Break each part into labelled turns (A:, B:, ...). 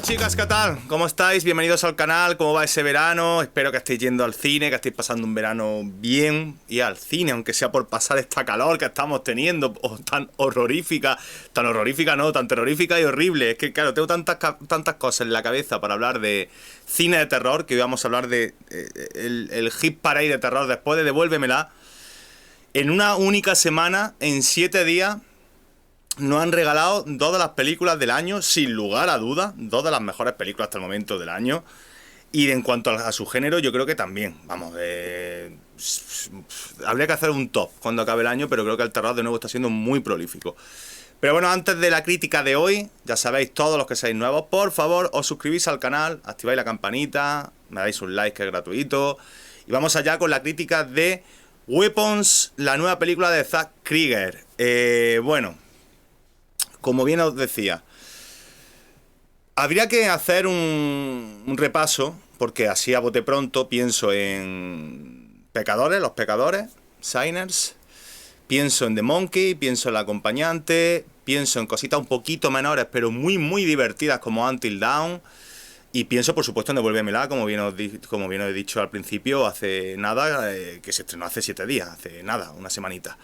A: chicas, ¿qué tal? ¿Cómo estáis? Bienvenidos al canal. ¿Cómo va ese verano? Espero que estéis yendo al cine, que estéis pasando un verano bien y al cine, aunque sea por pasar esta calor que estamos teniendo, tan horrorífica, no, tan terrorífica y horrible. Es que claro, tengo tantas cosas en la cabeza para hablar de cine de terror, que hoy vamos a hablar de el hit parade de terror después de Devuélvemela. En una única semana, en 7 días, nos han regalado 2 de las películas del año, sin lugar a dudas, 2 de las mejores películas hasta el momento del año. Y en cuanto a su género, yo creo que también, vamos, habría que hacer un top cuando acabe el año, pero creo que el terror de nuevo está siendo muy prolífico. Pero bueno, antes de la crítica de hoy, ya sabéis, todos los que seáis nuevos, por favor, os suscribís al canal, activáis la campanita, me dais un like que es gratuito. Y vamos allá con la crítica de Weapons, la nueva película de Zack Cregger. Bueno, como bien os decía, habría que hacer un repaso, porque así a bote pronto pienso en Los Pecadores, Sinners, pienso en The Monkey, pienso en La Acompañante, pienso en cositas un poquito menores, pero muy muy divertidas como Until Dawn, y pienso por supuesto en Devuélvemela, como bien os he dicho al principio, hace nada, que se estrenó hace 7 días, hace nada, una semanita.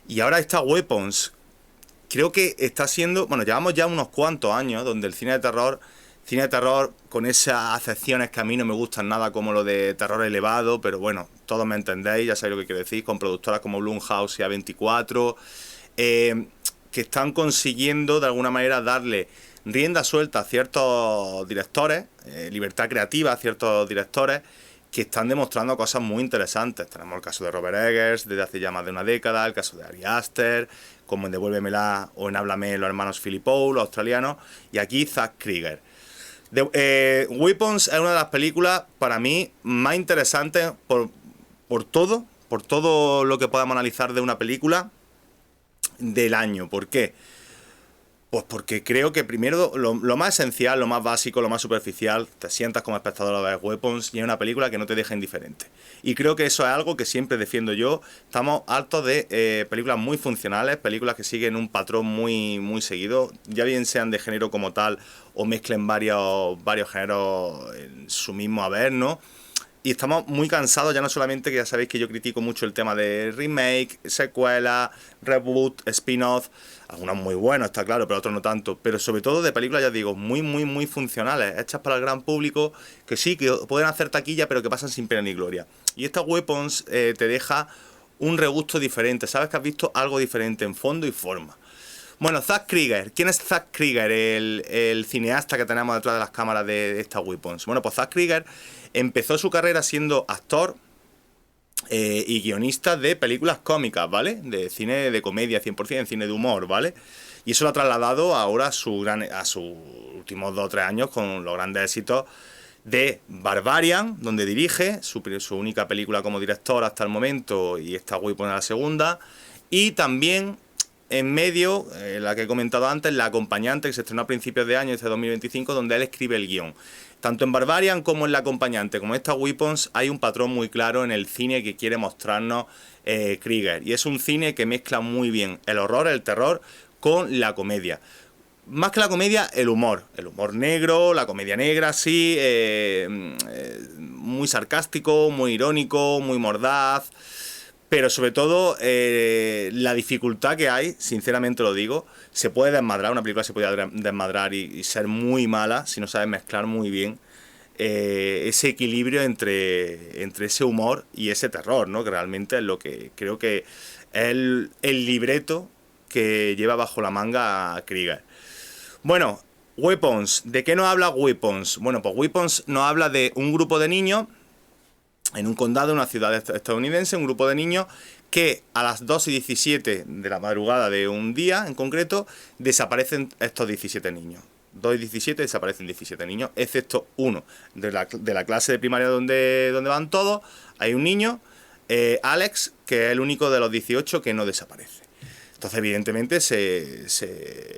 A: Y ahora está Weapons. Creo que está siendo... Bueno, llevamos ya unos cuantos años donde el cine de terror con esas acepciones que a mí no me gustan nada, como lo de terror elevado, pero bueno, todos me entendéis, ya sabéis lo que quiero decir, con productoras como Blumhouse y A24, que están consiguiendo de alguna manera darle rienda suelta a ciertos directores, libertad creativa a ciertos directores, que están demostrando cosas muy interesantes. Tenemos el caso de Robert Eggers desde hace ya más de una década, el caso de Ari Aster, como en Devuélvemela o en Háblame, los hermanos Philippou, los australianos, y aquí Zack Cregger. Weapons es una de las películas para mí más interesantes por todo lo que podamos analizar de una película del año. ¿Por qué? Pues porque creo que primero lo más esencial, lo más básico, lo más superficial, te sientas como espectador a ver Weapons y es una película que no te deja indiferente. Y creo que eso es algo que siempre defiendo yo. Estamos hartos de películas muy funcionales, películas que siguen un patrón muy, muy seguido, ya bien sean de género como tal o mezclen varios géneros en su mismo haber, ¿no? Y estamos muy cansados, ya no solamente, que ya sabéis que yo critico mucho el tema de remake, secuela, reboot, spin-off, algunos muy buenos, está claro, pero otros no tanto, pero sobre todo de películas, ya digo, muy, muy, muy funcionales, hechas para el gran público, que sí, que pueden hacer taquilla, pero que pasan sin pena ni gloria. Y esta Weapons te deja un regusto diferente, sabes que has visto algo diferente en fondo y forma. Bueno, Zack Cregger. ¿Quién es Zack Cregger, el cineasta que tenemos detrás de las cámaras de esta Weapons? Bueno, pues Zack Cregger empezó su carrera siendo actor y guionista de películas cómicas, ¿vale? De cine de comedia 100%, cine de humor, ¿vale? Y eso lo ha trasladado ahora a sus últimos 2 o 3 años con los grandes éxitos de Barbarian, donde dirige su única película como director hasta el momento, y esta Weapons es la segunda, y también en medio, la que he comentado antes, La Acompañante, que se estrenó a principios de año, este 2025, donde él escribe el guión. Tanto en Barbarian como en La Acompañante, como en esta Weapons, hay un patrón muy claro en el cine que quiere mostrarnos Cregger. Y es un cine que mezcla muy bien el horror, el terror, con la comedia. Más que la comedia, el humor negro, la comedia negra, sí, muy sarcástico, muy irónico, muy mordaz. Pero sobre todo, la dificultad que hay, sinceramente lo digo, se puede desmadrar, una película se puede desmadrar y ser muy mala si no sabes mezclar muy bien ese equilibrio entre ese humor y ese terror, ¿no? Que realmente es lo que creo que es el libreto que lleva bajo la manga a Cregger. Bueno, Weapons. ¿De qué nos habla Weapons? Bueno, pues Weapons nos habla de un grupo de niños en un condado, en una ciudad estadounidense, un grupo de niños que a las 2:17 de la madrugada de un día en concreto desaparecen estos 17 niños. 2:17 desaparecen 17 niños, excepto uno de la clase de primaria donde van todos. Hay un niño, Alex, que es el único de los 18 que no desaparece. Entonces, evidentemente,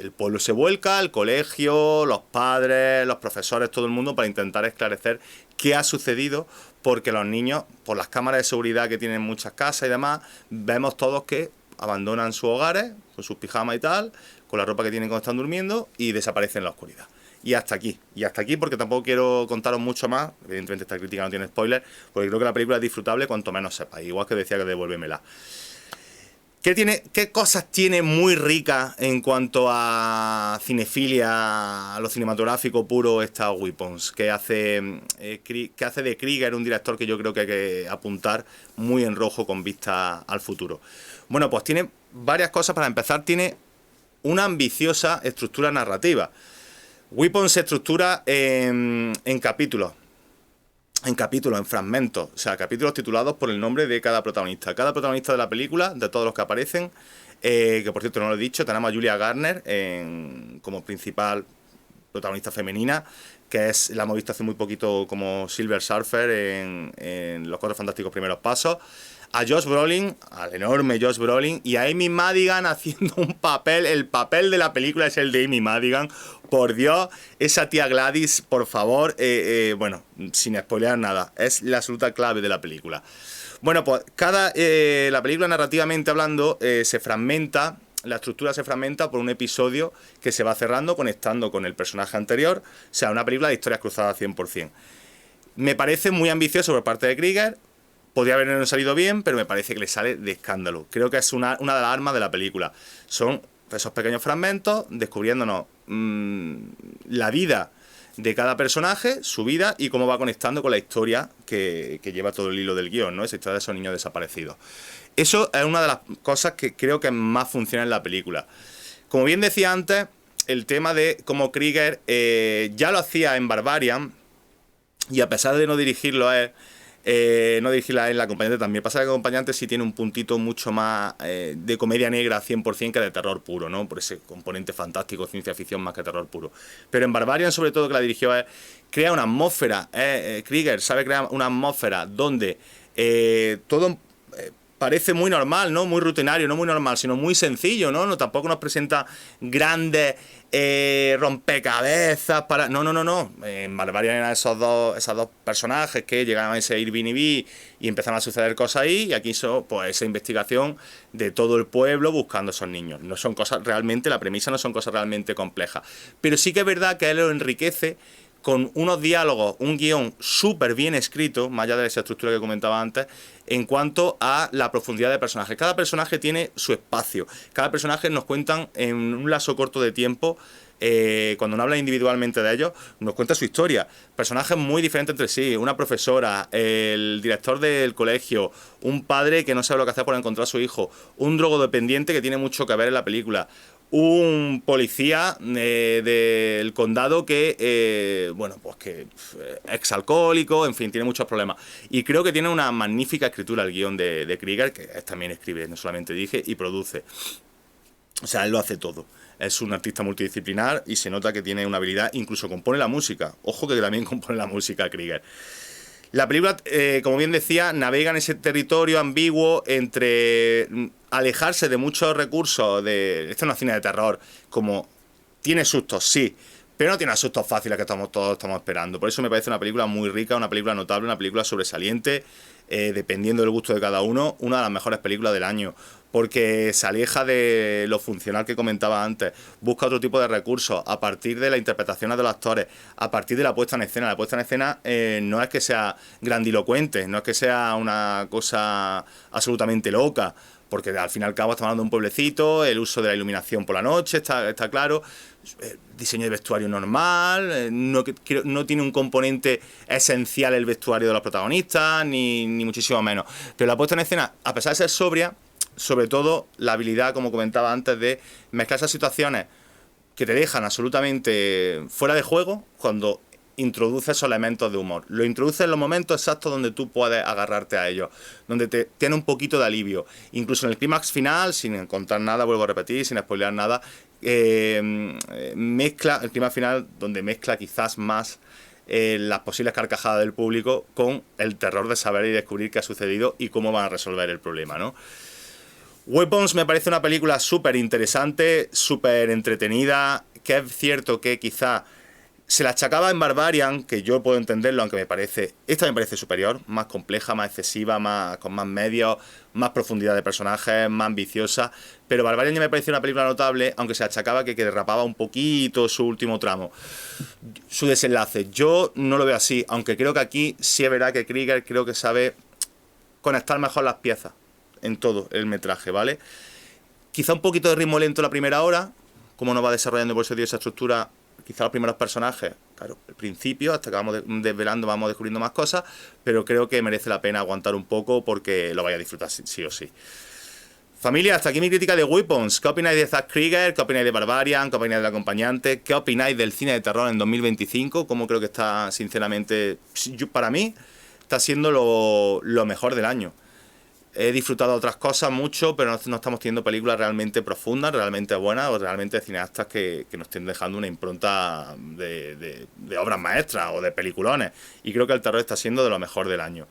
A: el pueblo se vuelca, el colegio, los padres, los profesores, todo el mundo, para intentar esclarecer qué ha sucedido, porque los niños, por las cámaras de seguridad que tienen muchas casas y demás, vemos todos que abandonan sus hogares, con sus pijamas y tal, con la ropa que tienen cuando están durmiendo, y desaparecen en la oscuridad. Y hasta aquí porque tampoco quiero contaros mucho más. Evidentemente esta crítica no tiene spoiler, porque creo que la película es disfrutable cuanto menos sepáis. Igual que decía que devuélvemela. ¿Qué cosas tiene muy ricas en cuanto a cinefilia, a lo cinematográfico puro esta Weapons? Que hace de Krieger un director que yo creo que hay que apuntar muy en rojo con vista al futuro. Bueno, pues tiene varias cosas. Para empezar, tiene una ambiciosa estructura narrativa. Weapons se estructura en capítulos. En fragmentos, o sea, capítulos titulados por el nombre de cada protagonista. Cada protagonista de la película, de todos los que aparecen, que por cierto no lo he dicho, tenemos a Julia Garner como principal protagonista femenina, que la hemos visto hace muy poquito como Silver Surfer en Los Cuatro Fantásticos Primeros Pasos. A Josh Brolin, al enorme Josh Brolin, y a Amy Madigan haciendo un papel. El papel de la película es el de Amy Madigan. Por Dios, esa tía Gladys, por favor, bueno, sin spoilear nada, es la absoluta clave de la película. Bueno, pues la película narrativamente hablando se fragmenta, la estructura se fragmenta por un episodio que se va cerrando, conectando con el personaje anterior, o sea, una película de historias cruzadas 100%. Me parece muy ambicioso por parte de Krieger. Podría habernos salido bien, pero me parece que le sale de escándalo. Creo que es una de las armas de la película. Son esos pequeños fragmentos descubriéndonos la vida de cada personaje, su vida y cómo va conectando con la historia que lleva todo el hilo del guión, ¿no? Esa historia de esos niños desaparecidos. Eso es una de las cosas que creo que más funciona en la película. Como bien decía antes, el tema de cómo Krieger ya lo hacía en Barbarian, y a pesar de no dirigirlo a él, no dirigirla en La Acompañante también. Pasa que El Acompañante sí tiene un puntito mucho más de comedia negra 100% que de terror puro, ¿no? Por ese componente fantástico, ciencia ficción más que terror puro. Pero en Barbarian, sobre todo, que la dirigió él, crea una atmósfera. Krieger sabe crear una atmósfera donde todo parece muy normal, ¿no? Muy rutinario, no muy normal, sino muy sencillo, ¿no? No, tampoco nos presenta grandes rompecabezas para... No. En Barbarian eran esos dos personajes que llegaban a ese Airbnb y empezaban a suceder cosas ahí, y aquí pues esa investigación de todo el pueblo buscando a esos niños. No son cosas realmente, la premisa no son cosas realmente complejas. Pero sí que es verdad que él lo enriquece con unos diálogos, un guión súper bien escrito, más allá de esa estructura que comentaba antes, en cuanto a la profundidad de personajes. Cada personaje tiene su espacio, cada personaje nos cuentan en un lapso corto de tiempo, cuando no habla individualmente de ellos, nos cuenta su historia. Personajes muy diferentes entre sí, una profesora, el director del colegio, un padre que no sabe lo que hacer por encontrar a su hijo, un drogodependiente que tiene mucho que ver en la película, un policía del condado que, bueno, pues que exalcohólico, en fin, tiene muchos problemas. Y creo que tiene una magnífica escritura el guión de Krieger, que también escribe, no solamente dirige, y produce. O sea, él lo hace todo. Es un artista multidisciplinar y se nota que tiene una habilidad, incluso compone la música. Ojo que también compone la música Krieger. La película, como bien decía, navega en ese territorio ambiguo entre alejarse de muchos recursos de... Esto no es cine de terror, como tiene sustos, sí, pero no tiene sustos fáciles que todos estamos esperando. Por eso me parece una película muy rica, una película notable, una película sobresaliente, dependiendo del gusto de cada uno, una de las mejores películas del año, porque se aleja de lo funcional que comentaba antes, busca otro tipo de recursos a partir de las interpretaciones de los actores, a partir de la puesta en escena. La puesta en escena no es que sea grandilocuente, no es que sea una cosa absolutamente loca, porque al fin y al cabo estamos hablando de un pueblecito, el uso de la iluminación por la noche está claro, diseño de vestuario normal, no tiene un componente esencial el vestuario de los protagonistas, ni muchísimo menos. Pero la puesta en escena, a pesar de ser sobria, sobre todo la habilidad, como comentaba antes, de mezclar esas situaciones que te dejan absolutamente fuera de juego cuando introduce esos elementos de humor. Lo introduce en los momentos exactos donde tú puedes agarrarte a ellos, donde te tiene un poquito de alivio. Incluso en el clímax final, sin contar nada, vuelvo a repetir, sin spoilear nada, mezcla el clímax final donde mezcla quizás más las posibles carcajadas del público con el terror de saber y descubrir qué ha sucedido y cómo van a resolver el problema, ¿no? Weapons me parece una película súper interesante, súper entretenida, que es cierto que quizá Se la achacaba en Barbarian, que yo puedo entenderlo, aunque esta me parece superior, más compleja, más excesiva, con más medios, más profundidad de personajes, más ambiciosa. Pero Barbarian ya me pareció una película notable, aunque se achacaba que derrapaba un poquito su último tramo. Su desenlace, yo no lo veo así, aunque creo que aquí sí es verdad que Krieger creo que sabe conectar mejor las piezas en todo el metraje, ¿vale? Quizá un poquito de ritmo lento la primera hora, como nos va desarrollando por eso dio esa estructura. Quizá los primeros personajes, claro, al principio, hasta que vamos desvelando, vamos descubriendo más cosas, pero creo que merece la pena aguantar un poco porque lo vais a disfrutar sí o sí. Familia, hasta aquí mi crítica de Weapons. ¿Qué opináis de Zack Krieger? ¿Qué opináis de Barbarian? ¿Qué opináis del acompañante? ¿Qué opináis del cine de terror en 2025? ¿Cómo creo que está, sinceramente, para mí, está siendo lo mejor del año? He disfrutado de otras cosas mucho, pero no estamos teniendo películas realmente profundas, realmente buenas, o realmente cineastas que nos estén dejando una impronta de obras maestras o de peliculones. Y creo que el terror está siendo de lo mejor del año.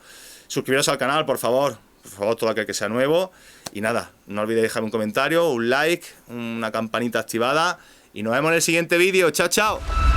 A: Suscribiros al canal, por favor, todo aquel que sea nuevo. Y nada, no olvidéis dejarme un comentario, un like, una campanita activada. Y nos vemos en el siguiente vídeo. ¡Chao, chao!